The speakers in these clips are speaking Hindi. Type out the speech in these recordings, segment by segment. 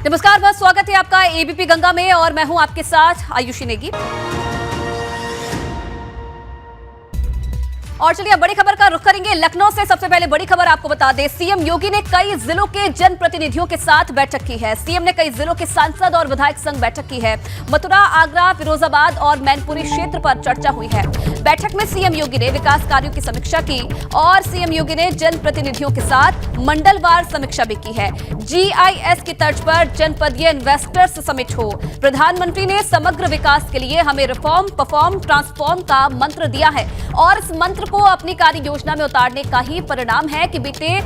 नमस्कार, बहुत स्वागत है आपका एबीपी गंगा में और मैं हूं आपके साथ आयुषी नेगी। और चलिए अब बड़ी खबर का रुख करेंगे। लखनऊ से सबसे पहले बड़ी खबर आपको बता दें, सीएम योगी ने कई जिलों के जनप्रतिनिधियों के साथ बैठक की है। सीएम ने कई जिलों के सांसद और विधायक संग बैठक की है। मथुरा, आगरा, फिरोजाबाद और मैनपुरी क्षेत्र पर चर्चा हुई है। बैठक में सीएम योगी ने विकास कार्यों की समीक्षा की और सीएम योगी ने जनप्रतिनिधियों के साथ मंडलवार समीक्षा भी की है। जीआईएस की तर्ज पर जनपदीय इन्वेस्टर्स समिट हो। प्रधानमंत्री ने समग्र विकास के लिए हमें रिफॉर्म, परफॉर्म, ट्रांसफॉर्म का मंत्र दिया है और इस मंत्र को अपनी कार्य योजना में उतारने का ही परिणाम है कि बीते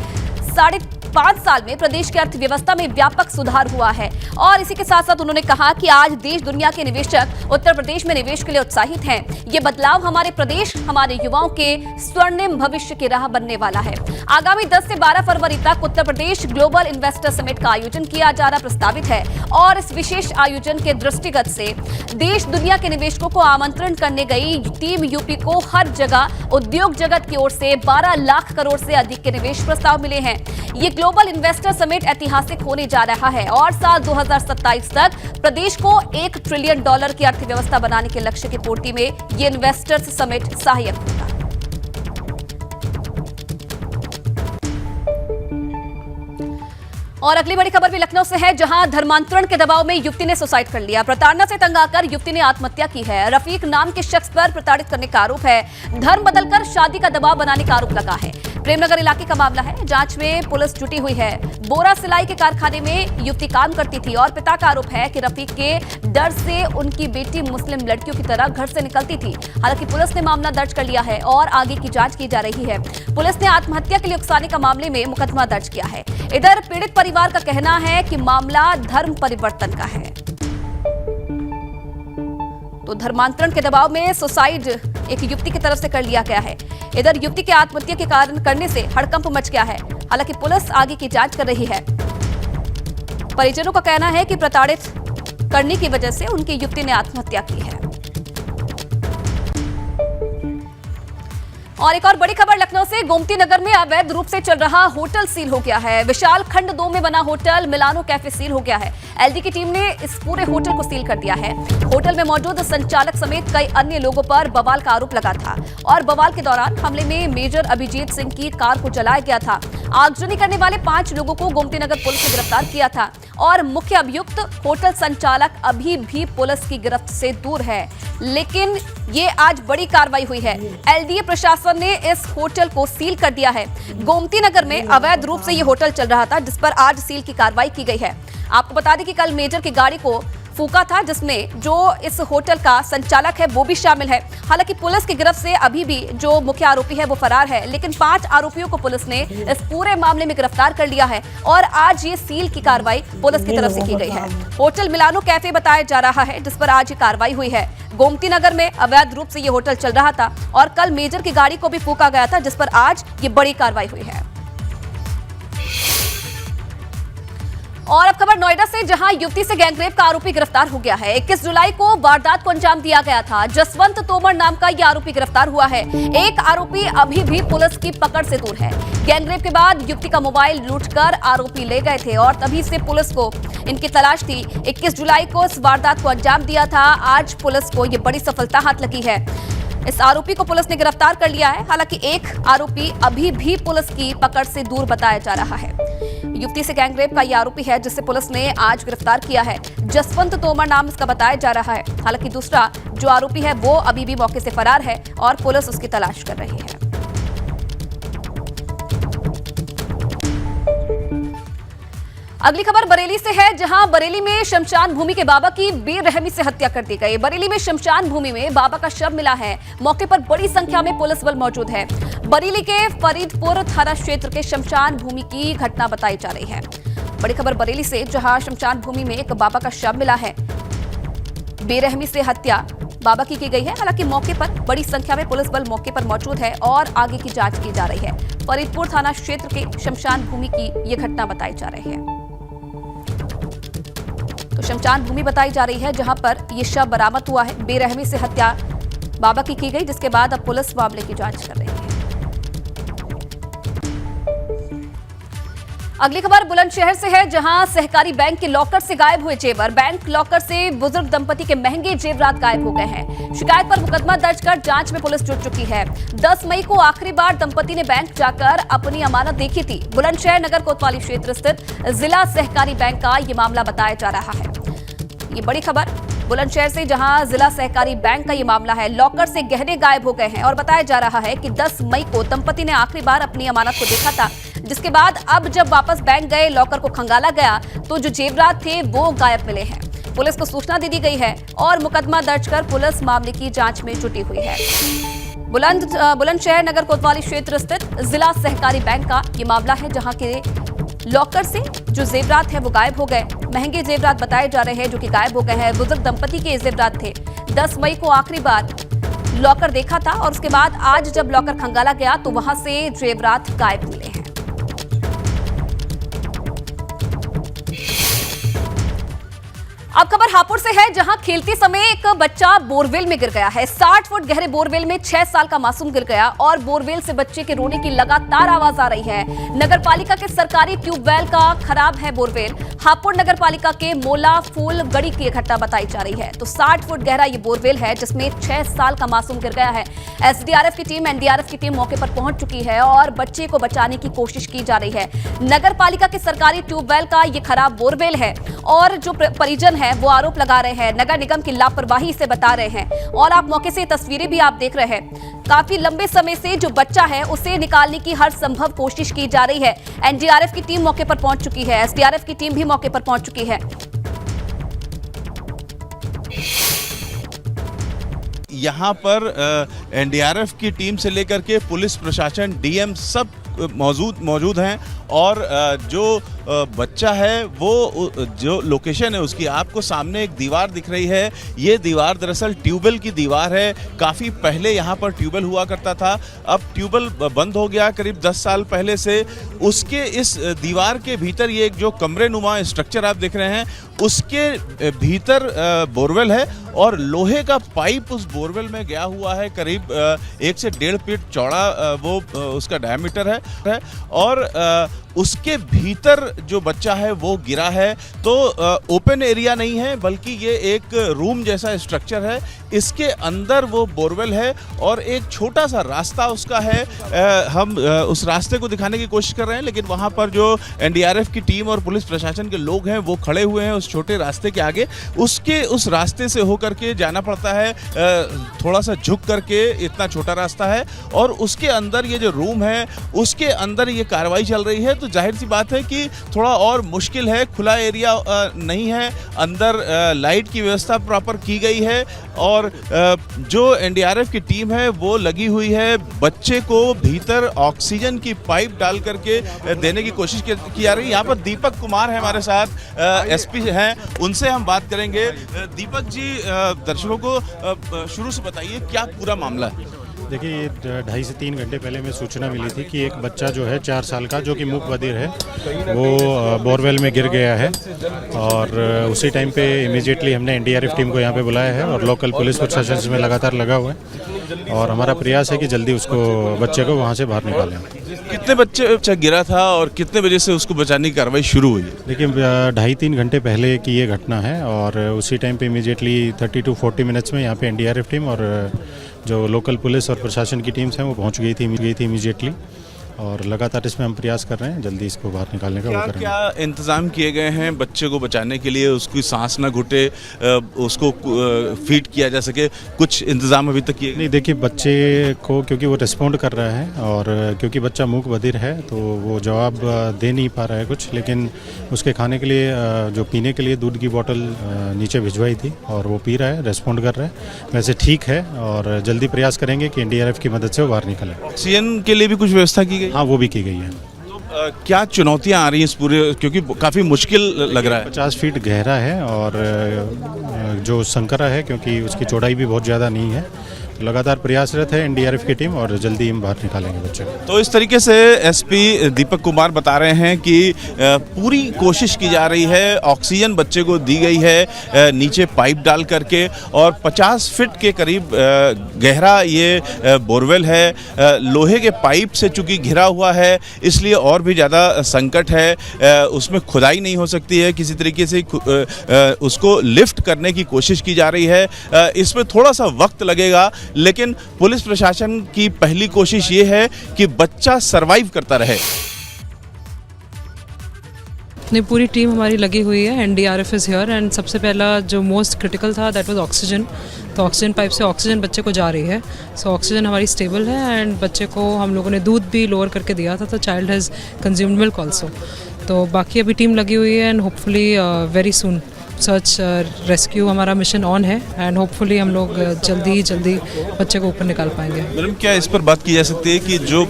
5.5 साल में प्रदेश की अर्थव्यवस्था में व्यापक सुधार हुआ है। और इसी के साथ साथ उन्होंने कहा कि आज देश दुनिया के निवेशक उत्तर प्रदेश में निवेश के लिए उत्साहित हैं। ये बदलाव हमारे प्रदेश, हमारे युवाओं के स्वर्णिम भविष्य की राह बनने वाला है। आगामी 10 से 12 फरवरी तक Uttar Pradesh global investor summit का आयोजन किया जाना प्रस्तावित है और इस विशेष आयोजन के दृष्टिगत से देश दुनिया के निवेशकों को आमंत्रण करने गई टीम यूपी को हर जगह उद्योग जगत की ओर से 12 लाख करोड़ से अधिक के निवेश प्रस्ताव मिले हैं। ये ग्लोबल इन्वेस्टर समिट ऐतिहासिक होने जा रहा है और साल 2027 तक प्रदेश को $1 ट्रिलियन की अर्थव्यवस्था बनाने के लक्ष्य की पूर्ति में ये इन्वेस्टर्स समिट सहायक होगा। और अगली बड़ी खबर भी लखनऊ से है, जहां धर्मांतरण के दबाव में युवती ने सुसाइड कर लिया। प्रताड़ना से तंग आकर युवती ने आत्महत्या की है। रफीक नाम के शख्स पर प्रताड़ित करने का आरोप है। धर्म बदलकर शादी का दबाव बनाने का आरोप लगा है। प्रेमनगर इलाके का मामला है। जांच में पुलिस जुटी हुई है। बोरा सिलाई के कारखाने में युवती काम करती थी और पिता का आरोप है कि रफीक के डर से उनकी बेटी मुस्लिम लड़कियों की तरह घर से निकलती थी। हालांकि पुलिस ने मामला दर्ज कर लिया है और आगे की जांच की जा रही है। पुलिस ने आत्महत्या के लिए उकसाने का मामले में मुकदमा दर्ज किया है। इधर पीड़ित परिवार का कहना है कि मामला धर्म परिवर्तन का है। तो धर्मांतरण के दबाव में सुसाइड एक युवती की तरफ से कर लिया गया है। इधर युवती के आत्महत्या के कारण करने से हड़कंप मच गया है। हालांकि पुलिस आगे की जांच कर रही है। परिजनों का कहना है कि प्रताड़ित करने की वजह से उनकी युवती ने आत्महत्या की है। और एक और बड़ी खबर लखनऊ से, गोमती नगर में अवैध रूप से चल रहा होटल सील हो गया है। विशाल खंड 2 में बना होटल मिलानो कैफे सील हो गया है। एलडी की टीम ने इस पूरे होटल को सील कर दिया है। होटल में मौजूद संचालक समेत कई अन्य लोगों पर बवाल का आरोप लगा था और बवाल के दौरान हमले में मेजर अभिजीत सिंह की कार को जलाया गया था। आगजनी करने वाले 5 लोगों को गोमती नगर पुलिस ने गिरफ्तार किया था और मुख्य अभियुक्त होटल संचालक अभी भी पुलिस की गिरफ्त से दूर है। लेकिन ये आज बड़ी कार्रवाई हुई है। एलडीए प्रशासन ने इस होटल को सील कर दिया है। गोमती नगर में अवैध रूप से ये होटल चल रहा था, जिस पर आज सील की कार्रवाई की गई है। आपको बता दें कि कल मेजर की गाड़ी को फूका था, जिसमें जो इस होटल का संचालक है वो भी शामिल है। हालांकि पुलिस की गिरफ्त से अभी भी जो मुख्य आरोपी है वो फरार है, लेकिन 5 आरोपियों को पुलिस ने इस पूरे मामले में गिरफ्तार कर लिया है और आज ये सील की कार्रवाई पुलिस की तरफ से की गई है। होटल मिलानो कैफे बताया जा रहा है, जिस पर आज ये कार्रवाई हुई है। गोमती नगर में अवैध रूप से ये होटल चल रहा था और कल मेजर की गाड़ी को भी फूका गया था, जिस पर आज ये बड़ी कार्रवाई हुई है। और अब खबर नोएडा से, जहां युवती से गैंगरेप का आरोपी गिरफ्तार हो गया है। 21 जुलाई को वारदात को अंजाम दिया गया था। जसवंत तोमर नाम का यह आरोपी गिरफ्तार हुआ है। एक आरोपी अभी भी पुलिस की पकड़ से दूर है। गैंगरेप के बाद युवती का मोबाइल लूटकर आरोपी ले गए थे और तभी से पुलिस को इनकी तलाश थी। 21 जुलाई को इस वारदात को अंजाम दिया था। आज पुलिस को यह बड़ी सफलता हाथ लगी है। इस आरोपी को पुलिस ने गिरफ्तार कर लिया है। हालांकि एक आरोपी अभी भी पुलिस की पकड़ से दूर बताया जा रहा है। युवती से गैंगरेप का यह आरोपी है, जिसे पुलिस ने आज गिरफ्तार किया है। जसवंत तोमर नाम इसका बताया जा रहा है। हालांकि दूसरा जो आरोपी है वो अभी भी मौके से फरार है और पुलिस उसकी तलाश कर रही है। अगली खबर बरेली से है, जहां बरेली में शमशान भूमि के बाबा की बेरहमी से हत्या कर दी गई। बरेली में शमशान भूमि में बाबा का शव मिला है। मौके पर बड़ी संख्या में पुलिस बल मौजूद है। बरेली के फरीदपुर थाना क्षेत्र के शमशान भूमि की घटना बताई जा रही है। बड़ी खबर बरेली से, जहां शमशान भूमि में एक बाबा का शव मिला है। बेरहमी से हत्या बाबा की गई है। हालांकि मौके पर बड़ी संख्या में पुलिस बल मौके पर मौजूद है और आगे की जांच की जा रही है। फरीदपुर थाना क्षेत्र के शमशान भूमि की यह घटना बताई जा रही है। तो शमशान भूमि बताई जा रही है, जहां पर यह शव बरामद हुआ है। बेरहमी से हत्या बाबा की गई, जिसके बाद अब पुलिस मामले की जांच कर रही है। अगली खबर बुलंदशहर से है, जहां सहकारी बैंक के लॉकर से गायब हुए जेवर। बैंक लॉकर से बुजुर्ग दंपति के महंगे जेवरात गायब हो गए हैं। शिकायत पर मुकदमा दर्ज कर जांच में पुलिस जुट चुकी है। 10 मई को आखिरी बार दंपति ने बैंक जाकर अपनी अमानत देखी थी। बुलंदशहर नगर कोतवाली क्षेत्र स्थित जिला सहकारी बैंक का ये मामला बताया जा रहा है। ये बड़ी खबर बुलंदशहर से, जहां जिला सहकारी बैंक का ये मामला है। लॉकर से गहने गायब हो गए हैं और बताया जा रहा है कि 10 मई को दंपति ने आखिरी बार अपनी अमानत को देखा था, जिसके बाद अब जब वापस बैंक गए, लॉकर को खंगाला गया तो जो जेवरात थे वो गायब मिले हैं। पुलिस को सूचना दे दी गई है और मुकदमा दर्ज कर पुलिस मामले की जांच में जुटी हुई है। बुलंदशहर नगर कोतवाली क्षेत्र स्थित जिला सहकारी बैंक का ये मामला है, जहां के लॉकर से जो जेवरात है वो गायब हो गए। महंगे जेवरात बताए जा रहे हैं जो कि गायब हो गए हैं। बुजुर्ग दंपति के जेवरात थे। 10 मई को आखिरी बार लॉकर देखा था और उसके बाद आज जब लॉकर खंगाला गया तो वहां से जेवरात गायब मिले हैं। अब खबर हापुड़ से है, जहां खेलते समय एक बच्चा बोरवेल में गिर गया है। 60 फुट गहरे बोरवेल में 6 साल का मासूम गिर गया और बोरवेल से बच्चे के रोने की लगातार आवाज आ रही है। नगरपालिका के सरकारी ट्यूबवेल का खराब है बोरवेल। हापुड़ नगरपालिका के मोला फूल गड़ी की घटना बताई जा रही है। तो 60 फुट गहरा ये बोरवेल है जिसमें 6 साल का मासूम गिर गया है। एसडीआरएफ की टीम, एनडीआरएफ की टीम मौके पर पहुंच चुकी है और बच्चे को बचाने की कोशिश की जा रही है। नगरपालिका के सरकारी ट्यूबवेल का ये खराब बोरवेल है और जो परिजन है वो आरोप लगा रहे हैं नगर निगम की लापरवाही से बता रहे हैं। और आप मौके से तस्वीरें भी आप देख रहे हैं। काफी लंबे समय से जो बच्चा है उसे निकालने की हर संभव कोशिश की जा रही है। एनडीआरएफ की टीम मौके पर पहुंच चुकी है। एसडीआरएफ की टीम भी मौके पर पहुंच चुकी है। यहाँ पर एनडीआरएफ की टीम से लेकर के पुलिस प्रशासन, डीएम सब मौजूद हैं और जो बच्चा है वो जो लोकेशन है उसकी आपको सामने एक दीवार दिख रही है। ये दीवार दरअसल ट्यूबवेल की दीवार है। काफ़ी पहले यहाँ पर ट्यूबवेल हुआ करता था, अब ट्यूबवेल बंद हो गया करीब 10 साल पहले से। उसके इस दीवार के भीतर ये एक जो कमरे नुमा स्ट्रक्चर आप देख रहे हैं उसके भीतर बोरवेल है और लोहे का पाइप उस बोरवेल में गया हुआ है। करीब 1 से 1.5 फीट चौड़ा वो उसका डायमीटर है और उसके भीतर जो बच्चा है वो गिरा है। तो ओपन एरिया नहीं है बल्कि ये एक रूम जैसा स्ट्रक्चर है। इसके अंदर वो बोरवेल है और एक छोटा सा रास्ता उसका है। हम उस रास्ते को दिखाने की कोशिश कर रहे हैं, लेकिन वहाँ पर जो एनडीआरएफ की टीम और पुलिस प्रशासन के लोग हैं वो खड़े हुए हैं उस छोटे रास्ते के आगे। उस रास्ते से होकर के जाना पड़ता है, थोड़ा सा झुक करके। इतना छोटा रास्ता है और उसके अंदर ये जो रूम है उसके अंदर ये कार्रवाई चल रही है। तो जाहिर सी बात है कि थोड़ा और मुश्किल है, खुला एरिया नहीं है। अंदर लाइट की व्यवस्था प्रॉपर की गई है और जो एनडीआरएफ की टीम है वो लगी हुई है बच्चे को भीतर ऑक्सीजन की पाइप डाल करके देने की कोशिश की जा रही है। यहाँ पर दीपक कुमार है हमारे साथ, एसपी हैं, उनसे हम बात करेंगे। दीपक जी, दर्शकों को शुरू से बताइए क्या पूरा मामला है। देखिए, 2.5 से 3 घंटे पहले हमें सूचना मिली थी कि एक बच्चा जो है 4 साल का, जो कि मूक बधिर है, वो बोरवेल में गिर गया है और उसी टाइम पे इमीडिएटली हमने एनडीआरएफ टीम को यहाँ पे बुलाया है और लोकल पुलिस प्रशासन इसमें लगातार लगा हुआ है और हमारा प्रयास है कि जल्दी उसको बच्चे को वहाँ से बाहर निकालें। कितने बच्चा गिरा था और कितने बजे से उसको बचाने की कार्रवाई शुरू हुई है? देखिए, 2.5-3 घंटे पहले की ये घटना है और उसी टाइम पे इमीडिएटली 30 to 40 मिनट्स में यहाँ पे एनडीआरएफ टीम और जो लोकल पुलिस और प्रशासन की टीम्स हैं वो पहुंच गई थी इमीडिएटली और लगातार इसमें हम प्रयास कर रहे हैं जल्दी इसको बाहर निकालने का। वो करेंगे। क्या इंतजाम किए गए हैं बच्चे को बचाने के लिए, उसकी सांस ना घुटे, उसको फीड किया जा सके, कुछ इंतजाम अभी तक किए? नहीं, देखिए, बच्चे को क्योंकि वो रिस्पॉन्ड कर रहा है और क्योंकि बच्चा मूक बधिर है तो वो जवाब दे नहीं पा रहा है कुछ, लेकिन उसके खाने के लिए जो पीने के लिए दूध की बोतल नीचे भिजवाई थी और वो पी रहा है, रिस्पॉन्ड कर रहा है, वैसे ठीक है और जल्दी प्रयास करेंगे कि एनडीआरएफ की मदद से वो बाहर निकले। ऑक्सीजन के लिए भी कुछ व्यवस्था की गई? हाँ, वो भी की गई है। तो क्या चुनौतियां आ रही हैं इस पूरे, क्योंकि काफ़ी मुश्किल लग रहा है? 50 फीट गहरा है और जो संकरा है क्योंकि उसकी चौड़ाई भी बहुत ज़्यादा नहीं है, तो लगातार प्रयासरत है एनडीआरएफ की टीम और जल्दी हम बाहर निकालेंगे बच्चे को। तो इस तरीके से एसपी दीपक कुमार बता रहे हैं कि पूरी कोशिश की जा रही है, ऑक्सीजन बच्चे को दी गई है नीचे पाइप डाल करके, और 50 फीट के करीब गहरा ये बोरवेल है। लोहे के पाइप से चूंकि घिरा हुआ है इसलिए और भी ज़्यादा संकट है, उसमें खुदाई नहीं हो सकती है, किसी तरीके से उसको लिफ्ट करने की कोशिश की जा रही है। इसमें थोड़ा सा वक्त लगेगा, लेकिन पुलिस प्रशासन की पहली कोशिश ये है कि बच्चा सरवाइव करता रहे। नहीं, पूरी टीम हमारी लगी हुई है, एनडीआरएफ इज़ हियर एंड सबसे पहला जो मोस्ट क्रिटिकल था दैट वाज ऑक्सीजन। तो ऑक्सीजन पाइप से ऑक्सीजन बच्चे को जा रही है, सो ऑक्सीजन हमारी स्टेबल है एंड बच्चे को हम लोगों ने दूध भी लोअर करके दिया था, तो child has consumed milk also. तो बाकी अभी टीम लगी हुई है and hopefully very soon search rescue हमारा मिशन ऑन है एंड होपफुली हम लोग जल्दी बच्चे को ऊपर निकाल पाएंगे। मैडम, क्या इस पर बात की जा सकती है कि जो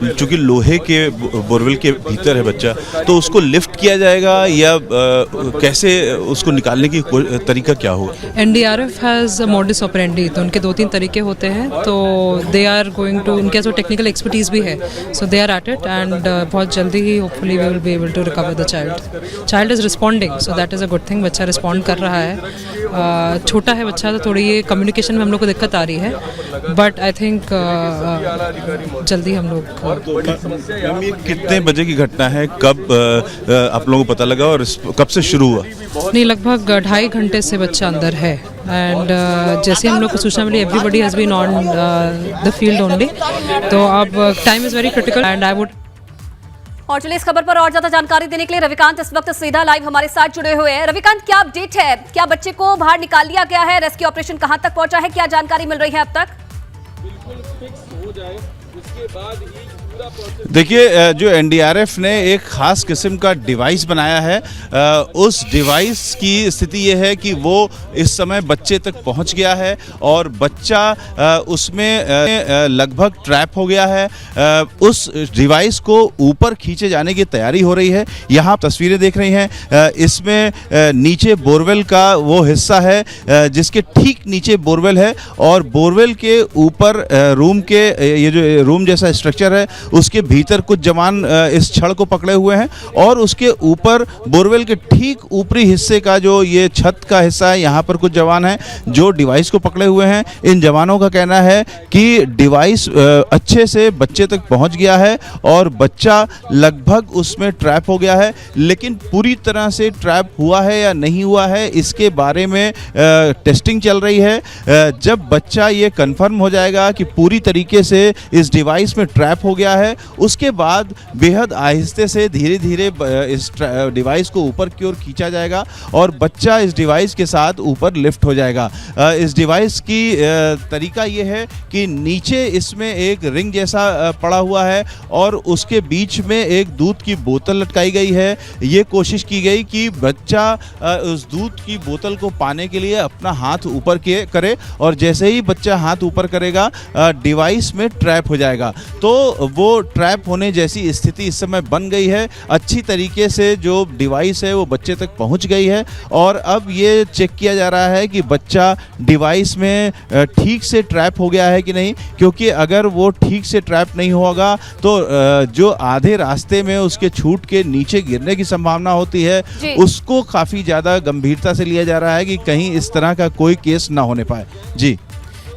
चूंकि लोहे के बोरवेल के भीतर है बच्चा, तो उसको लिफ्ट किया जाएगा या कैसे उसको निकालने की तरीका क्या होगा? एनडीआरएफ हैज़ मोडिस ऑपरेंडी, तो उनके 2-3 तरीके होते हैं, तो दे आर गोइंग टू, उनके जो टेक्निकल एक्सपर्टीज़ भी है, so they are at it and बहुत जल्दी ही hopefully we will be able to recover the child is responding, so that is a good thing. बच्चा रिस्पॉन्ड कर रहा है, छोटा है बच्चा तो थोड़ी ये कम्युनिकेशन में हम लोग को दिक्कत आ रही है, बट आई थिंक जल्दी हम लोग। ये कितने बजे की घटना है, कब आप लोगों को पता लगा और कब से शुरू हुआ? नहीं, लगभग 2.5 घंटे से बच्चा अंदर है एंड जैसे हम लोग को सूचना मिली everybody has been on the field only, तो अब time is very critical and I would. और चलिए इस खबर पर और ज्यादा जानकारी देने के लिए रविकांत इस वक्त सीधा लाइव हमारे साथ जुड़े हुए हैं। रविकांत, क्या अपडेट है? क्या बच्चे को बाहर निकाल लिया गया है? रेस्क्यू ऑपरेशन कहां तक पहुंचा है? क्या जानकारी मिल रही है अब तक? बिल्कुल फिक्स हो जाए उसके बाद ही पूरा प्रोसेस। देखिए, जो एनडीआरएफ ने एक खास किस्म का डिवाइस बनाया है, उस डिवाइस की स्थिति ये है कि वो इस समय बच्चे तक पहुंच गया है और बच्चा उसमें लगभग ट्रैप हो गया है। उस डिवाइस को ऊपर खींचे जाने की तैयारी हो रही है। यहाँ तस्वीरें देख रही हैं, इसमें नीचे बोरवेल का वो हिस्सा है जिसके ठीक नीचे बोरवेल है, और बोरवेल के ऊपर रूम के ये जो रूम जैसा स्ट्रक्चर है उसके भीतर कुछ जवान इस छड़ को पकड़े हुए हैं, और उसके ऊपर बोरवेल के ठीक ऊपरी हिस्से का जो ये छत का हिस्सा है, यहाँ पर कुछ जवान हैं जो डिवाइस को पकड़े हुए हैं। इन जवानों का कहना है कि डिवाइस अच्छे से बच्चे तक पहुँच गया है और बच्चा लगभग उसमें ट्रैप हो गया है, लेकिन पूरी तरह से ट्रैप हुआ है या नहीं हुआ है इसके बारे में टेस्टिंग चल रही है। जब बच्चा ये कंफर्म हो जाएगा कि पूरी तरीके से इस डिवाइस में ट्रैप हो गया है, उसके बाद बेहद आहिस्ते से धीरे धीरे इस डिवाइस को ऊपर की ओर खींचा जाएगा और बच्चा इस डिवाइस के साथ ऊपर लिफ्ट हो जाएगा। इस डिवाइस की तरीका ये है कि नीचे इसमें एक रिंग जैसा पड़ा हुआ है और उसके बीच में एक दूध की बोतल लटकाई गई है। ये कोशिश की गई कि बच्चा उस दूध की बोतल को पाने के लिए अपना हाथ ऊपर करे, और जैसे ही बच्चा हाथ ऊपर करेगा डिवाइस में ट्रैप हो जाएगा। तो वो ट्रैप होने जैसी स्थिति इस समय बन गई है। अच्छी तरीके से जो डिवाइस है वो बच्चे तक पहुंच गई है, और अब ये चेक किया जा रहा है कि बच्चा डिवाइस में ठीक से ट्रैप हो गया है कि नहीं, क्योंकि अगर वो ठीक से ट्रैप नहीं होगा तो जो आधे रास्ते में उसके छूट के नीचे गिरने की संभावना होती है, उसको काफ़ी ज़्यादा गंभीरता से लिया जा रहा है कि कहीं इस तरह का कोई केस ना होने पाए। जी,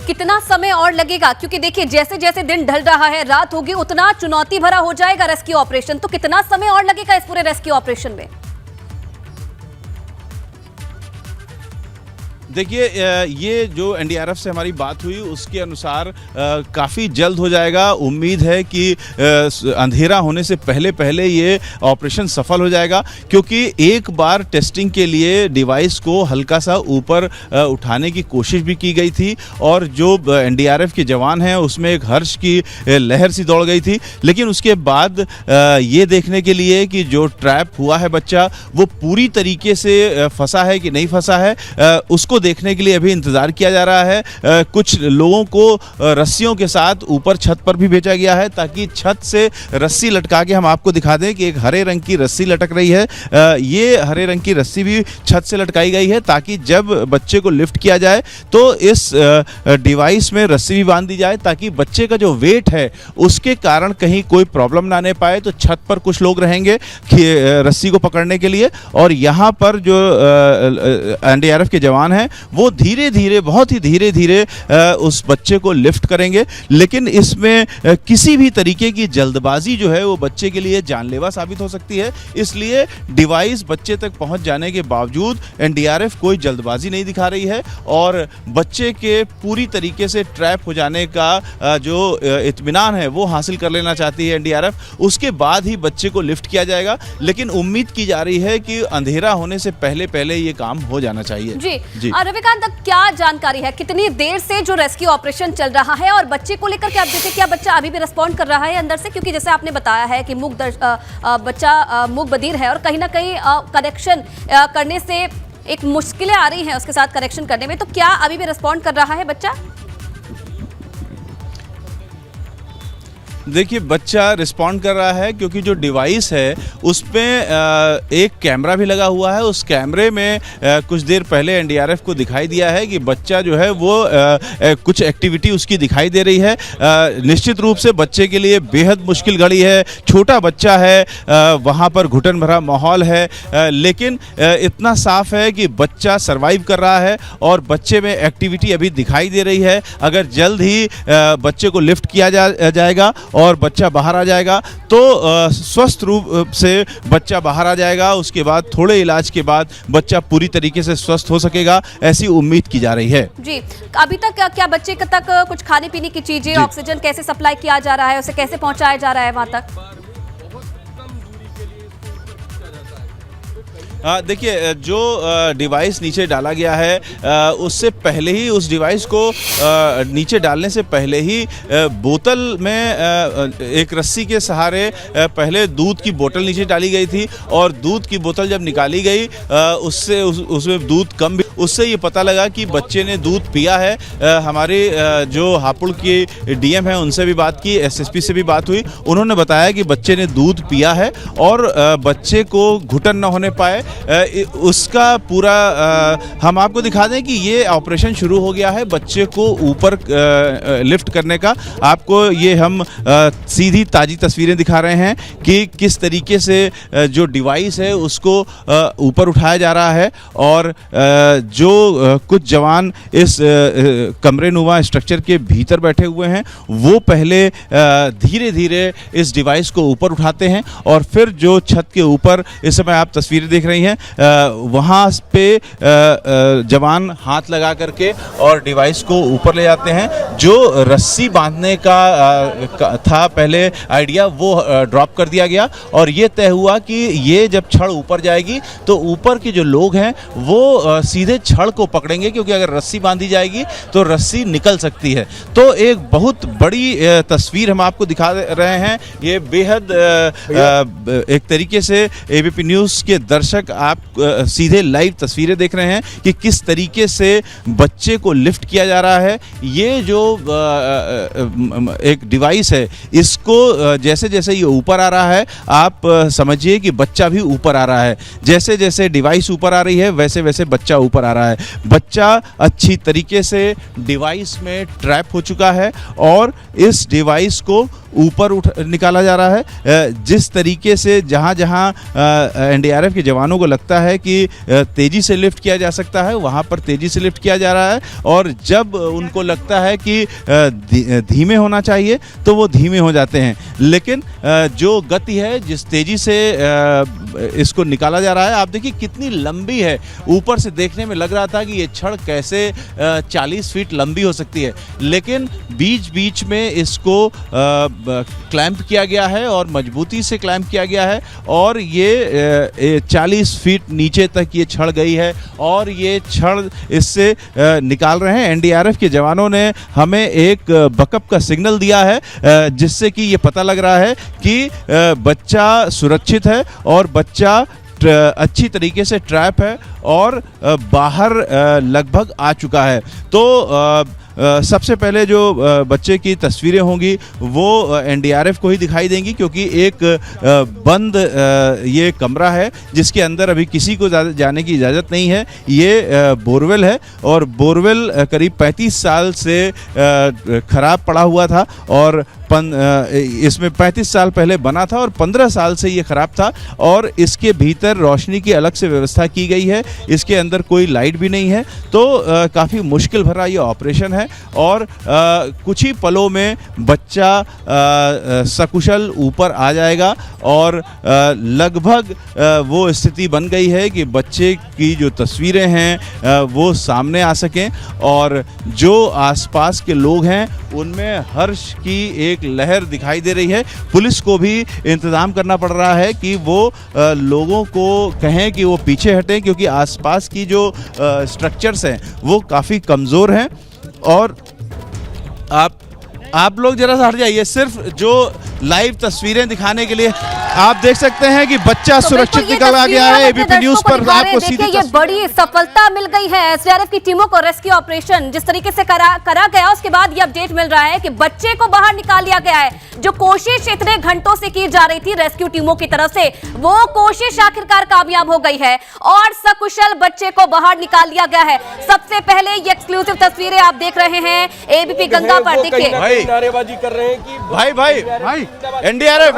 कितना समय और लगेगा? क्योंकि देखिए जैसे जैसे दिन ढल रहा है, रात होगी, उतना चुनौती भरा हो जाएगा रेस्क्यू ऑपरेशन। तो कितना समय और लगेगा इस पूरे रेस्क्यू ऑपरेशन में? देखिए, ये जो एनडीआरएफ से हमारी बात हुई उसके अनुसार काफ़ी जल्द हो जाएगा। उम्मीद है कि अंधेरा होने से पहले पहले ये ऑपरेशन सफल हो जाएगा, क्योंकि एक बार टेस्टिंग के लिए डिवाइस को हल्का सा ऊपर उठाने की कोशिश भी की गई थी, और जो एनडीआरएफ के जवान हैं उसमें एक हर्ष की लहर सी दौड़ गई थी। लेकिन उसके बाद ये देखने के लिए कि जो ट्रैप हुआ है बच्चा वो पूरी तरीके से फंसा है कि नहीं फंसा है, उसको देखने के लिए अभी इंतज़ार किया जा रहा है। कुछ लोगों को रस्सियों के साथ ऊपर छत पर भी भेजा गया है ताकि छत से रस्सी लटका के हम आपको दिखा दें कि एक हरे रंग की रस्सी लटक रही है। ये हरे रंग की रस्सी भी छत से लटकाई गई है ताकि जब बच्चे को लिफ्ट किया जाए तो इस डिवाइस में रस्सी भी बांध दी जाए ताकि बच्चे का जो वेट है उसके कारण कहीं कोई प्रॉब्लम ना आने पाए। तो छत पर कुछ लोग रहेंगे रस्सी को पकड़ने के लिए और यहाँ पर जो एनडीआरएफ के जवान हैं वो धीरे धीरे, बहुत ही धीरे धीरे उस बच्चे को लिफ्ट करेंगे। लेकिन इसमें किसी भी तरीके की जल्दबाजी जो है वो बच्चे के लिए जानलेवा साबित हो सकती है। इसलिए डिवाइस बच्चे तक पहुंच जाने के बावजूद एनडीआरएफ कोई जल्दबाजी नहीं दिखा रही है और बच्चे के पूरी तरीके से ट्रैप हो जाने का जो इत्मीनान है वो हासिल कर लेना चाहती है एनडीआरएफ। उसके बाद ही बच्चे को लिफ्ट किया जाएगा। लेकिन उम्मीद की जा रही है कि अंधेरा होने से पहले पहले ये काम हो जाना चाहिए। जी। रविकांत, क्या जानकारी है, कितनी देर से जो रेस्क्यू ऑपरेशन चल रहा है और बच्चे को लेकर क्या अपडेट है? क्या बच्चा अभी भी रिस्पॉन्ड कर रहा है अंदर से? क्योंकि जैसे आपने बताया है कि बच्चा मूक बधिर है और कहीं ना कहीं कनेक्शन करने से एक मुश्किलें आ रही हैं उसके साथ कनेक्शन करने में, तो क्या अभी भी रिस्पॉन्ड कर रहा है बच्चा? देखिए, बच्चा रिस्पॉन्ड कर रहा है क्योंकि जो डिवाइस है उसमें एक कैमरा भी लगा हुआ है। उस कैमरे में कुछ देर पहले एनडीआरएफ को दिखाई दिया है कि बच्चा जो है वो कुछ एक्टिविटी उसकी दिखाई दे रही है। निश्चित रूप से बच्चे के लिए बेहद मुश्किल घड़ी है, छोटा बच्चा है, वहाँ पर घुटन भरा माहौल है, लेकिन इतना साफ है कि बच्चा सर्वाइव कर रहा है और बच्चे में एक्टिविटी अभी दिखाई दे रही है। अगर जल्द ही बच्चे को लिफ्ट किया जाएगा और बच्चा बाहर आ जाएगा तो स्वस्थ रूप से बच्चा बाहर आ जाएगा। उसके बाद थोड़े इलाज के बाद बच्चा पूरी तरीके से स्वस्थ हो सकेगा, ऐसी उम्मीद की जा रही है। जी, अभी तक क्या बच्चे तक कुछ खाने पीने की चीजें, ऑक्सीजन कैसे सप्लाई किया जा रहा है, उसे कैसे पहुंचाया जा रहा है वहां तक? देखिए, जो डिवाइस नीचे डाला गया है उससे पहले ही, उस डिवाइस को नीचे डालने से पहले ही बोतल में एक रस्सी के सहारे पहले दूध की बोतल नीचे डाली गई थी और दूध की बोतल जब निकाली गई उसमें दूध कम भी, उससे ये पता लगा कि बच्चे ने दूध पिया है। हमारे जो हापुड़ की डीएम है उनसे भी बात की, एसएसपी से भी बात हुई, उन्होंने बताया कि बच्चे ने दूध पिया है और बच्चे को घुटन न होने पाए उसका पूरा हम आपको दिखा दें कि ये ऑपरेशन शुरू हो गया है बच्चे को ऊपर लिफ्ट करने का। आपको ये हम सीधी ताज़ी तस्वीरें दिखा रहे हैं कि किस तरीके से जो डिवाइस है उसको ऊपर उठाया जा रहा है और जो कुछ जवान इस कमरे नुमा स्ट्रक्चर के भीतर बैठे हुए हैं वो पहले धीरे धीरे इस डिवाइस को ऊपर उठाते हैं और फिर जो छत के ऊपर इस समय आप तस्वीरें देख रही हैं वहाँ पे जवान हाथ लगा करके और डिवाइस को ऊपर ले जाते हैं। जो रस्सी बांधने का था पहले आइडिया वो ड्रॉप कर दिया गया और ये तय हुआ कि ये जब छड़ ऊपर जाएगी तो ऊपर के जो लोग हैं वो सीधे छड़ को पकड़ेंगे, क्योंकि अगर रस्सी बांधी जाएगी तो रस्सी निकल सकती है। तो एक बहुत बड़ी तस्वीर हम आपको दिखा रहे हैं। ये बेहद एक तरीके से एबीपी न्यूज़ के दर्शक आप सीधे लाइव तस्वीरें देख रहे हैं कि किस तरीके से बच्चे को लिफ्ट किया जा रहा है। ये जो एक डिवाइस है इसको जैसे जैसे ये ऊपर आ रहा है आप समझिए कि बच्चा भी ऊपर आ रहा है। जैसे जैसे डिवाइस ऊपर आ रही है वैसे वैसे बच्चा ऊपर आ रहा है। बच्चा अच्छी तरीके से डिवाइस में ट्रैप हो चुका है और इस डिवाइस को ऊपर निकाला जा रहा है। जिस तरीके से जहाँ जहाँ एनडीआरएफ के जवानों को लगता है कि तेज़ी से लिफ्ट किया जा सकता है वहाँ पर तेज़ी से लिफ्ट किया जा रहा है और जब उनको लगता है कि धीमे होना चाहिए तो वो धीमे हो जाते हैं। लेकिन जो गति है, जिस तेज़ी से इसको निकाला जा रहा है, आप देखिए कितनी लंबी है। ऊपर से देखने में लग रहा था कि ये छड़ कैसे 40 फीट लंबी हो सकती है, लेकिन बीच बीच में इसको क्लैंप किया गया है और मजबूती से क्लैंप किया गया है और ये 40 फीट नीचे तक ये छड़ गई है और ये छड़ इससे निकाल रहे हैं। एनडीआरएफ के जवानों ने हमें एक बैकअप का सिग्नल दिया है जिससे कि ये पता लग रहा है कि बच्चा सुरक्षित है और बच्चा अच्छी तरीके से ट्रैप है और बाहर लगभग आ चुका है। तो सबसे पहले जो बच्चे की तस्वीरें होंगी वो एनडीआरएफ को ही दिखाई देंगी, क्योंकि एक बंद ये कमरा है जिसके अंदर अभी किसी को जाने की इजाज़त नहीं है। ये बोरवेल है और बोरवेल करीब 35 साल से ख़राब पड़ा हुआ था और इसमें 35 साल पहले बना था और 15 साल से ये ख़राब था और इसके भीतर रोशनी की अलग से व्यवस्था की गई है। इसके अंदर कोई लाइट भी नहीं है, तो काफ़ी मुश्किल भरा ये ऑपरेशन है और कुछ ही पलों में बच्चा सकुशल ऊपर आ जाएगा और लगभग वो स्थिति बन गई है कि बच्चे की जो तस्वीरें हैं वो सामने आ सकें और जो आसपास के लोग हैं उनमें हर्ष की एक लहर दिखाई दे रही है। पुलिस को भी इंतज़ाम करना पड़ रहा है कि वो लोगों को कहें कि वो पीछे हटें, क्योंकि आसपास की जो स्ट्रक्चर्स हैं वो काफ़ी कमज़ोर हैं। और आप लोग जरा सा हट जाइए, सिर्फ जो लाइव तस्वीरें दिखाने के लिए आप देख सकते हैं कि बच्चा सुरक्षित निकल आ गया है। एबीपी न्यूज़ पर आपको सीधी ये बड़ी सफलता मिल गई है एसडीआरएफ की टीमों को। रेस्क्यू ऑपरेशन जिस तरीके से करा गया, उसके बाद ये अपडेट मिल रहा है कि बच्चे को बाहर निकाल लिया गया है। जो कोशिश इतने घंटों से की जा रही थी रेस्क्यू टीमों की तरफ से, वो कोशिश आखिरकार कामयाब हो गई है और सकुशल बच्चे को बाहर निकाल लिया गया है। सबसे पहले ये एक्सक्लूसिव तस्वीरें आप देख रहे हैं एबीपी गंगा पर। देखिए नारेबाजी कर रहे हैं कि भाई एनडीआरएफ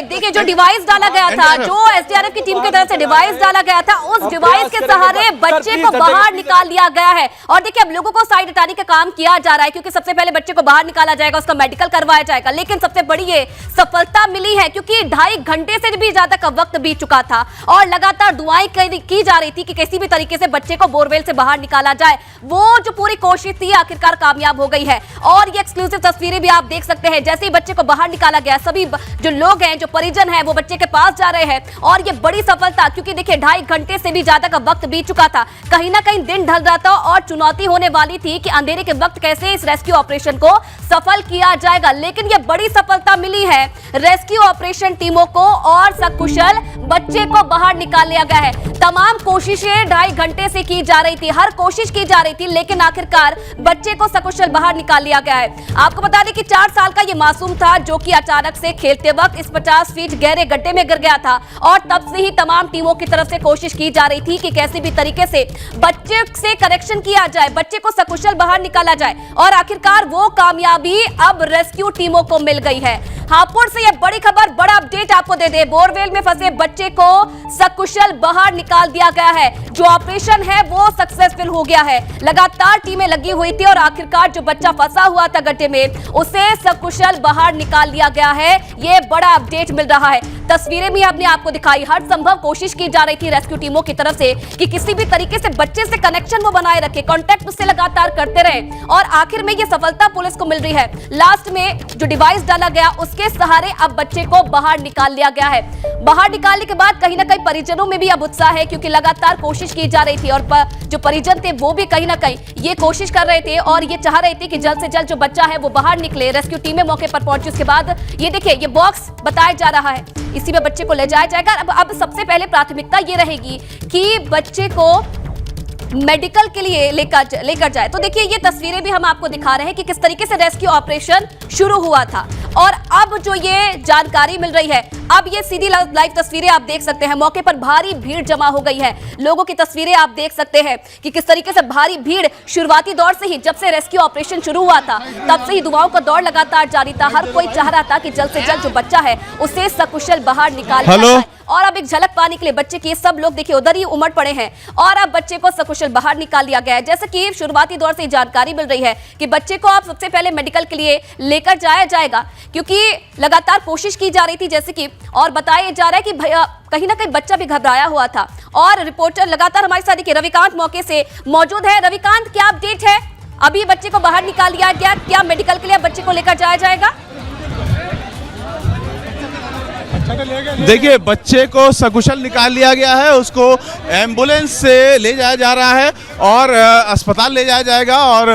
देखिए जो डिवाइस डाला गया था, जो एसडीआरएफ की टीम की तरफ से डिवाइस डाला गया था, उस डिवाइस के सहारे बच्चे को बाहर निकाल लिया गया है। और देखिए अब लोगों को साइड हटाने का काम किया जा रहा है, क्योंकि सबसे पहले बच्चे को बाहर निकाला जाएगा, उसका मेडिकल करवाया जाएगा। लेकिन सबसे बड़ी ये सफलता मिली है क्योंकि 2.5 घंटे से भी ज्यादा का वक्त बीत चुका था और लगातार दुआएं की जा रही थी कि किसी भी तरीके से बच्चे को बोरवेल से बाहर निकाला जाए। वो जो पूरी कोशिश थी आखिरकार कामयाब हो गई है। और ये एक्सक्लूसिव तस्वीरें भी आप देख सकते हैं। जैसे ही बच्चे को बाहर निकाला गया, सभी जो लोग हैं, जो परिजन हैं, वो बच्चे के पास जा रहे हैं। और ये बड़ी सफलता, क्योंकि देखिए 2.5 घंटे से भी ज्यादा का वक्त बीत चुका था। कहीं ना कहीं दिन ढल रहा था और चुनौती होने वाली थी कि अंधेरे के वक्त कैसे इस रेस्क्यू ऑपरेशन को सफल किया जाएगा। लेकिन ये बड़ी सफलता मिली है रेस्क्यू ऑपरेशन टीमों को और सकुशल बच्चे को बाहर निकाल लिया गया है। तमाम कोशिशें 2.5 घंटे से की जा रही थी, हर कोशिश की जा रही थी, लेकिन आखिरकार बच्चे को सकुशल बाहर निकाल लिया गया है। आपको बता दें कि 4 साल का ये मासूम था जो कि अचानक से खेलते वक्त इस 50 फीट गहरे गड्ढे में गिर गया था और तब से ही तमाम टीमों की तरफ से कोशिश की जा रही थी कि कैसे भी तरीके से बच्चे से करेक्शन किया जाए, बच्चे को सकुशल बाहर निकाला जाए। और आखिरकार वो कामयाबी अब रेस्क्यू टीमों को मिल गई है। हापुड़ से ये बड़ी खबर, बड़ा अपडेट आपको दे दे। बोरवेल में फंसे बच्चे को सकुशल बाहर निकाल दिया गया है। जो ऑपरेशन है वो सक्सेसफुल हो गया है। लगातार टीमें लगी हुई थी और आखिरकार जो बच्चा फंसा हुआ था गड्ढे में, उसे सकुशल बाहर निकाल लिया गया है। ये बड़ा अपडेट मिल रहा है। तस्वीरें भी हमने आपको दिखाई। हर संभव कोशिश की जा रही थी रेस्क्यू टीमों की तरफ से कि किसी भी तरीके से बच्चे से कनेक्शन वो बनाए रखे, कांटेक्ट उससे लगातार करते रहे और आखिर में ये सफलता पुलिस को मिल रही है। लास्ट में जो डिवाइस डाला गया उसके सहारे अब बच्चे को बाहर निकाल लिया गया है। बाहर निकालने के बाद कहीं ना कहीं परिजनों में भी अब उत्साह है, क्योंकि लगातार कोशिश की जा रही थी और जो परिजन थे वो भी कहीं ना कहीं ये कोशिश कर रहे थे और ये चाह रहे थे कि जल्द से जल्द जो बच्चा है वो बाहर निकले। रेस्क्यू टीमें मौके पर पहुंची। उसके बाद ये देखिए ये बॉक्स बताया जा रहा है, इसी में बच्चे को ले जाया जाएगा। अब सबसे पहले प्राथमिकता ये रहेगी कि बच्चे को मेडिकल के लिए लेकर जाए। तो देखिए ये तस्वीरें भी हम आपको दिखा रहे हैं कि किस तरीके से रेस्क्यू ऑपरेशन शुरू हुआ था और अब जो ये जानकारी मिल रही है, अब ये सीधी लाइव तस्वीरें आप देख सकते हैं। मौके पर भारी भीड़ जमा हो गई है। लोगों की तस्वीरें आप देख सकते हैं कि किस तरीके से भारी भीड़ शुरुआती दौर से ही, जब से रेस्क्यू ऑपरेशन शुरू हुआ था तब से ही दुआओं का दौर लगातार जारी था। हर कोई चाह रहा था कि जल्द से जल्द जो बच्चा है उसे सकुशल बाहर निकाल लिया जाए। और अब एक झलक पाने के लिए बच्चे की सब लोग देखिए उधर ही उमड़ पड़े हैं और अब बच्चे को सकुशल बाहर निकाल लिया गया है। जैसे कि शुरुआती दौर से जानकारी मिल रही है कि बच्चे को अब सबसे पहले मेडिकल के लिए लेकर जाया जाएगा, क्योंकि लगातार कोशिश की जा रही थी। जैसे कि और बताया जा रहा है कि कहीं ना कहीं बच्चा भी घबराया हुआ था और रिपोर्टर लगातार हमारे साथ देखिए रविकांत मौके से मौजूद है। रविकांत, क्या अपडेट है? अभी बच्चे को बाहर निकाल लिया गया, क्या मेडिकल के लिए बच्चे को लेकर जाया जाएगा? देखिए बच्चे को सकुशल निकाल लिया गया है, उसको एम्बुलेंस से ले जाया जा रहा है और अस्पताल ले जाया जाएगा और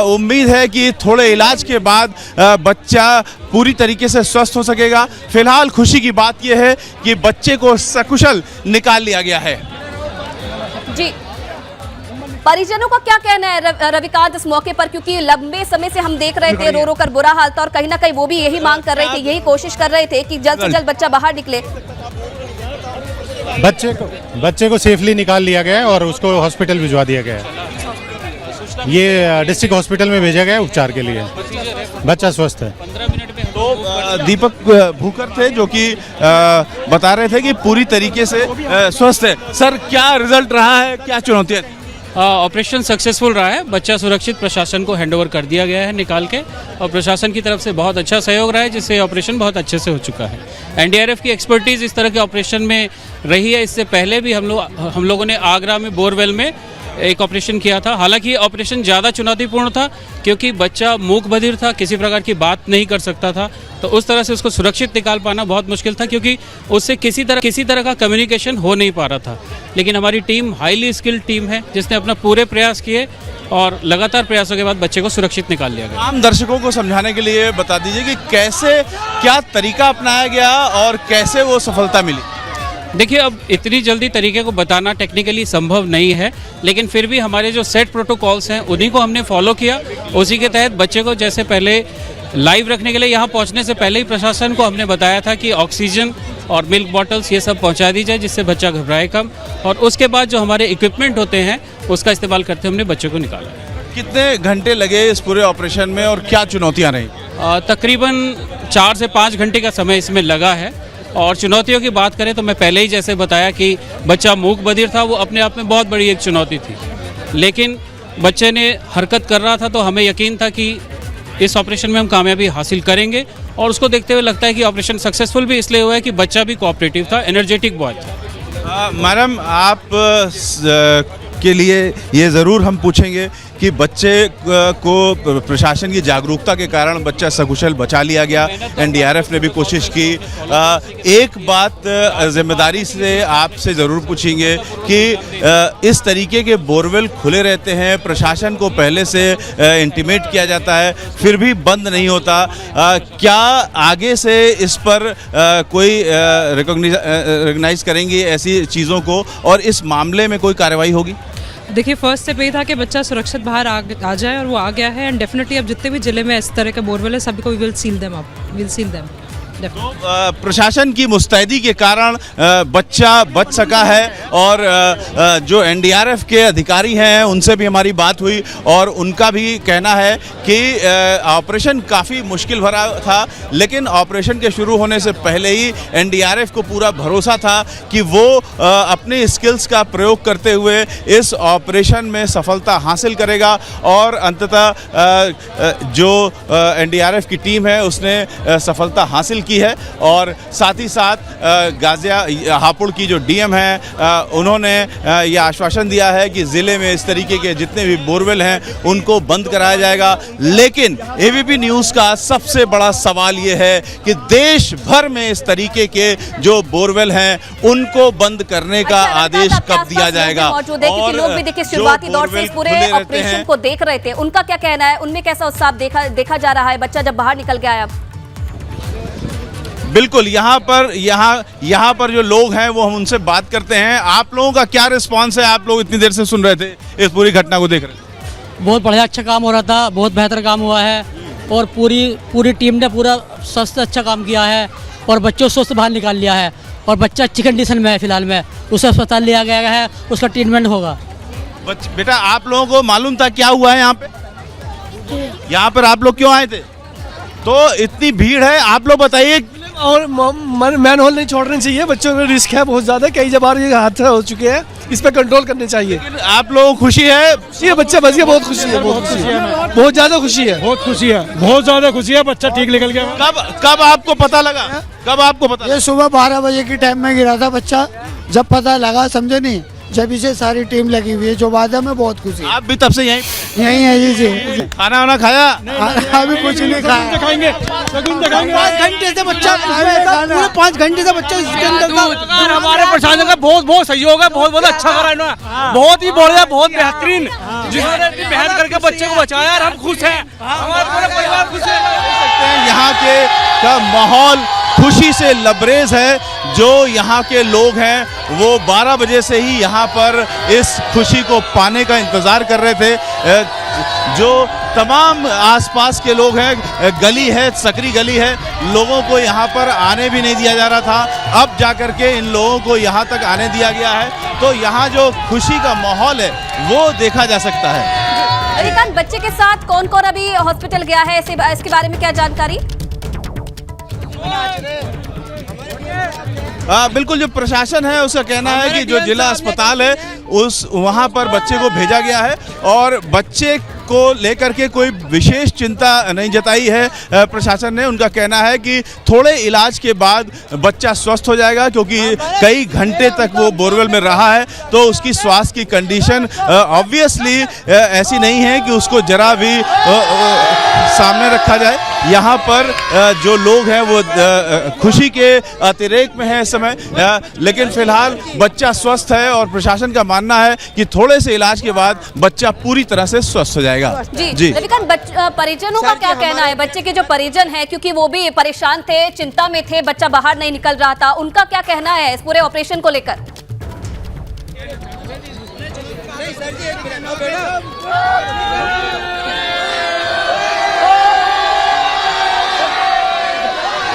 उम्मीद है कि थोड़े इलाज के बाद बच्चा पूरी तरीके से स्वस्थ हो सकेगा। फिलहाल खुशी की बात यह है कि बच्चे को सकुशल निकाल लिया गया है। जी, परिजनों का क्या कहना है रविकांत इस मौके पर, क्योंकि लंबे समय से हम देख रहे थे रो रो कर बुरा हाल था और कहीं ना कहीं वो भी यही मांग कर रहे थे, यही कोशिश कर रहे थे कि जल्द से जल्द बच्चा बाहर निकले। बच्चे को सेफली निकाल लिया गया है और उसको हॉस्पिटल भिजवा दिया गया है। ये डिस्ट्रिक्ट हॉस्पिटल में भेजा गया है उपचार के लिए। बच्चा स्वस्थ है। तो दीपक भूकर थे जो कि बता रहे थे कि पूरी तरीके से स्वस्थ है। सर, क्या रिजल्ट रहा है, क्या चुनौतियां? ऑपरेशन सक्सेसफुल रहा है। बच्चा सुरक्षित प्रशासन को हैंडओवर कर दिया गया है निकाल के, और प्रशासन की तरफ से बहुत अच्छा सहयोग रहा है, जिससे ऑपरेशन बहुत अच्छे से हो चुका है। एनडीआरएफ की एक्सपर्टीज इस तरह के ऑपरेशन में रही है। इससे पहले भी हम लोगों ने आगरा में बोरवेल में एक ऑपरेशन किया था। हालांकि ये ऑपरेशन ज़्यादा चुनौतीपूर्ण था क्योंकि बच्चा मूक बधिर था, किसी प्रकार की बात नहीं कर सकता था, तो उस तरह से उसको सुरक्षित निकाल पाना बहुत मुश्किल था क्योंकि उससे किसी तरह का कम्युनिकेशन हो नहीं पा रहा था। लेकिन हमारी टीम हाईली स्किल्ड टीम है जिसने अपना पूरे प्रयास किए और लगातार प्रयासों के बाद बच्चे को सुरक्षित निकाल लिया गया। आम दर्शकों को समझाने के लिए बता दीजिए कि कैसे, क्या तरीका अपनाया गया और कैसे वो सफलता मिली। देखिए, अब इतनी जल्दी तरीके को बताना टेक्निकली संभव नहीं है, लेकिन फिर भी हमारे जो सेट प्रोटोकॉल्स हैं उन्हीं को हमने फॉलो किया। उसी के तहत बच्चे को जैसे पहले लाइव रखने के लिए यहाँ पहुँचने से पहले ही प्रशासन को हमने बताया था कि ऑक्सीजन और मिल्क बॉटल्स ये सब पहुँचा दी जाए जिससे बच्चा घबराए कम, और उसके बाद जो हमारे इक्विपमेंट होते हैं उसका इस्तेमाल करते हमने बच्चे को निकाला। कितने घंटे लगे इस पूरे ऑपरेशन में और क्या चुनौतियाँ रही? तकरीबन 4 से 5 घंटे का समय इसमें लगा है। और चुनौतियों की बात करें तो मैं पहले ही जैसे बताया कि बच्चा मूक बधिर था, वो अपने आप में बहुत बड़ी एक चुनौती थी, लेकिन बच्चे ने हरकत कर रहा था तो हमें यकीन था कि इस ऑपरेशन में हम कामयाबी हासिल करेंगे। और उसको देखते हुए लगता है कि ऑपरेशन सक्सेसफुल भी इसलिए हुआ है कि बच्चा भी कोऑपरेटिव था, एनर्जेटिक बॉय था। मैडम, आप के लिए ये ज़रूर हम पूछेंगे कि बच्चे को प्रशासन की जागरूकता के कारण बच्चा सकुशल बचा लिया गया। एनडीआरएफ ने भी कोशिश की। एक बात जिम्मेदारी से आपसे ज़रूर पूछेंगे कि इस तरीके के बोरवेल खुले रहते हैं, प्रशासन को पहले से इंटीमेट किया जाता है, फिर भी बंद नहीं होता। क्या आगे से इस पर कोई रिकॉग्नाइज करेंगे ऐसी चीज़ों को और इस मामले में कोई कार्रवाई होगी? देखिए, फर्स्ट स्टेप यही था कि बच्चा सुरक्षित बाहर आ जाए और वो आ गया है। एंड डेफिनेटली अब जितने भी जिले में इस तरह के बोरवेल है सभी को विल सील देम। तो प्रशासन की मुस्तैदी के कारण बच्चा बच सका है और जो एनडीआरएफ के अधिकारी हैं उनसे भी हमारी बात हुई और उनका भी कहना है कि ऑपरेशन काफ़ी मुश्किल भरा था, लेकिन ऑपरेशन के शुरू होने से पहले ही एनडीआरएफ को पूरा भरोसा था कि वो अपनी स्किल्स का प्रयोग करते हुए इस ऑपरेशन में सफलता हासिल करेगा और अंततः जो एनडीआरएफ की टीम है उसने सफलता हासिल की है। और साथ ही साथ गाजिया हापुड़ की जो डीएम है उन्होंने ये आश्वासन दिया है कि ज़िले में इस तरीके के जितने भी बोरवेल हैं उनको बंद कराया जाएगा। लेकिन एबीपी न्यूज़ का सबसे बड़ा सवाल ये है कि देश भर में इस तरीके के जो बोरवेल हैं उनको बंद करने का आदेश कब दिया जाएगा? मौजूद है क्योंकि लोग भी देखिए शुरुआती दौर से इस पूरे ऑपरेशन को देख रहे थे, उनका क्या कहना है, उनमें कैसा उत्साह देखा जा रहा है बच्चा जब बाहर निकल के आया? बिल्कुल, यहाँ पर जो लोग हैं वो हम उनसे बात करते हैं। आप लोगों का क्या रिस्पांस है? आप लोग इतनी देर से सुन रहे थे, इस पूरी घटना को देख रहे थे। बहुत बढ़िया, अच्छा काम हो रहा था, बहुत बेहतर काम हुआ है और पूरी टीम ने पूरा स्वस्थ अच्छा काम किया है और बच्चों को स्वस्थ बाहर निकाल लिया है और बच्चा अच्छी कंडीशन में है फिलहाल में, उसे अस्पताल लिया गया है, उसका ट्रीटमेंट होगा। बेटा, आप लोगों को मालूम था क्या हुआ है यहाँ पे? यहाँ पर आप लोग क्यों आए थे? तो इतनी भीड़ है, आप लोग बताइए। और मैन होल नहीं छोड़ने चाहिए, बच्चों में रिस्क है बहुत ज़्यादा, कई बार ये हादसे हो चुके हैं, इस पर कंट्रोल करने चाहिए। आप लोगों को खुशी है? बच्चा बच गया, बहुत खुशी है, बहुत ज़्यादा खुशी है, बहुत ज़्यादा खुशी है। बच्चा ठीक निकल गया। कब आपको पता लगा? कब आपको पता? ये सुबह 12 बजे की टाइम में गिरा था बच्चा, जब पता लगा समझे नहीं, जब इसे सारी टीम लगी हुई है, जो वादा में बहुत खुशी है। आप भी तब से यहीं है जी। खाना वाना खाया? अभी कुछ नहीं खाया। 5 घंटे से बच्चा, पूरे 5 घंटे से बच्चा इसके अंदर था। हमारे प्रशासन का बहुत बहुत सहयोग है, बहुत बहुत अच्छा करा इन्होंने, बहुत ही बढ़िया, बहुत बेहतरीन, जिन्होंने इतनी मेहनत करके बच्चे को बचाया और हम खुश हैं, हमारा पूरा परिवार खुश है। यहाँ यहाँ के का माहौल खुशी से लबरेज है। जो यहाँ के लोग हैं वो 12 बजे से ही यहाँ पर इस खुशी को पाने का इंतज़ार कर रहे थे। जो तमाम आसपास के लोग हैं, गली है, सकरी गली है, लोगों को यहाँ पर आने भी नहीं दिया जा रहा था। अब जाकर के इन लोगों को यहाँ तक आने दिया गया है, तो यहाँ जो खुशी का माहौल है वो देखा जा सकता है। रविकांत, बच्चे के साथ कौन कौन अभी हॉस्पिटल गया है, इसके बारे में क्या जानकारी? बिल्कुल, जो प्रशासन है उसका कहना है कि जो जिला अस्पताल है उस वहाँ पर बच्चे को भेजा गया है और बच्चे को लेकर के कोई विशेष चिंता नहीं जताई है प्रशासन ने। उनका कहना है कि थोड़े इलाज के बाद बच्चा स्वस्थ हो जाएगा, क्योंकि कई घंटे तक वो बोरवेल में रहा है, तो उसकी स्वास्थ्य की कंडीशन ऑब्वियसली ऐसी नहीं है कि उसको जरा भी सामने रखा जाए। यहाँ पर जो लोग हैं वो खुशी के अतिरेक में है इस समय, लेकिन फिलहाल बच्चा स्वस्थ है और प्रशासन का मानना है कि थोड़े से इलाज के बाद बच्चा पूरी तरह से स्वस्थ हो जाएगा। जी रविकांत, परिजनों का क्या कहना है? बच्चे के जो परिजन हैं, क्योंकि वो भी परेशान थे, चिंता में थे, बच्चा बाहर नहीं निकल रहा था, उनका क्या कहना है इस पूरे ऑपरेशन को लेकर?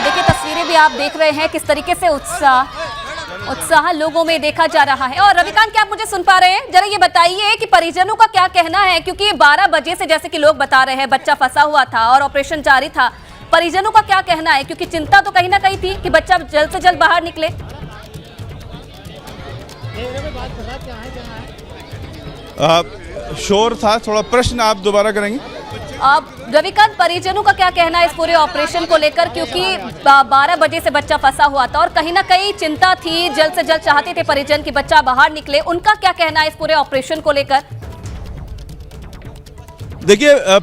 देखिए, तस्वीरें भी आप देख रहे हैं किस तरीके से उत्साह लोगों में देखा जा रहा है। और रविकांत, क्या आप मुझे सुन पा रहे हैं? जरा ये बताइए कि परिजनों का क्या कहना है, क्योंकि 12 बजे से जैसे कि लोग बता रहे हैं बच्चा फंसा हुआ था और ऑपरेशन जारी था। परिजनों का क्या कहना है, क्योंकि चिंता तो कहीं ना कहीं थी कि बच्चा जल्द से जल्द बाहर निकले। शोर था थोड़ा, प्रश्न आप दोबारा करेंगे? रविकांत, परिजनों का क्या कहना है इस पूरे ऑपरेशन को लेकर, क्योंकि 12 बजे से बच्चा फंसा हुआ था और कहीं ना कहीं चिंता थी, जल्द से जल्द चाहते थे परिजन कि बच्चा बाहर निकले। उनका क्या कहना है इस पूरे ऑपरेशन को लेकर? देखिए,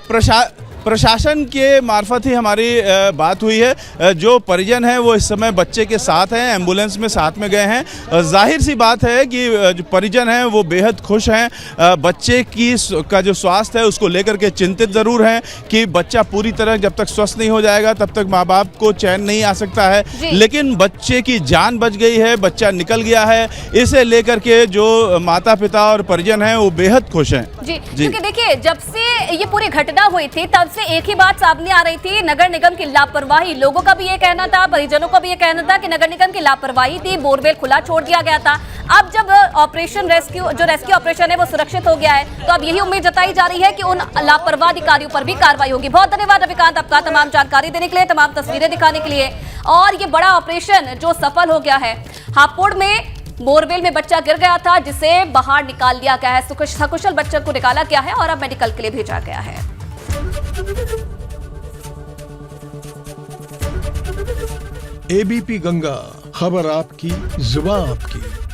प्रशासन के मार्फत ही हमारी बात हुई है। जो परिजन हैं वो इस समय बच्चे के साथ हैं, एम्बुलेंस में साथ में गए हैं। जाहिर सी बात है कि जो परिजन हैं वो बेहद खुश हैं। बच्चे का जो स्वास्थ्य है उसको लेकर के चिंतित ज़रूर हैं कि बच्चा पूरी तरह जब तक स्वस्थ नहीं हो जाएगा तब तक माँ बाप को चैन नहीं आ सकता है। लेकिन बच्चे की जान बच गई है, बच्चा निकल गया है, इसे लेकर के जो माता पिता और परिजन हैं वो बेहद खुश हैं। जी, क्योंकि देखिए, जब से ये पूरी घटना हुई थी तब से एक ही बात सामने आ रही थी, नगर निगम की लापरवाही। लोगों का भी ये कहना था, परिजनों का भी ये कहना था कि नगर निगम की लापरवाही थी, बोरवेल खुला छोड़ दिया गया था। अब जब ऑपरेशन रेस्क्यू ऑपरेशन है वो सुरक्षित हो गया है, तो अब यही उम्मीद जताई जा रही है कि उन लापरवाह अधिकारियों पर भी कार्रवाई होगी। बहुत धन्यवाद रविकांत आपका तमाम जानकारी देने के लिए, तमाम तस्वीरें दिखाने के लिए। और ये बड़ा ऑपरेशन जो सफल हो गया है, हापुड़ में बोरवेल में बच्चा गिर गया था जिसे बाहर निकाल लिया गया है, सकुशल बच्चे को निकाला गया है और अब मेडिकल के लिए भेजा गया है। एबीपी गंगा, खबर आपकी, जुबान आपकी।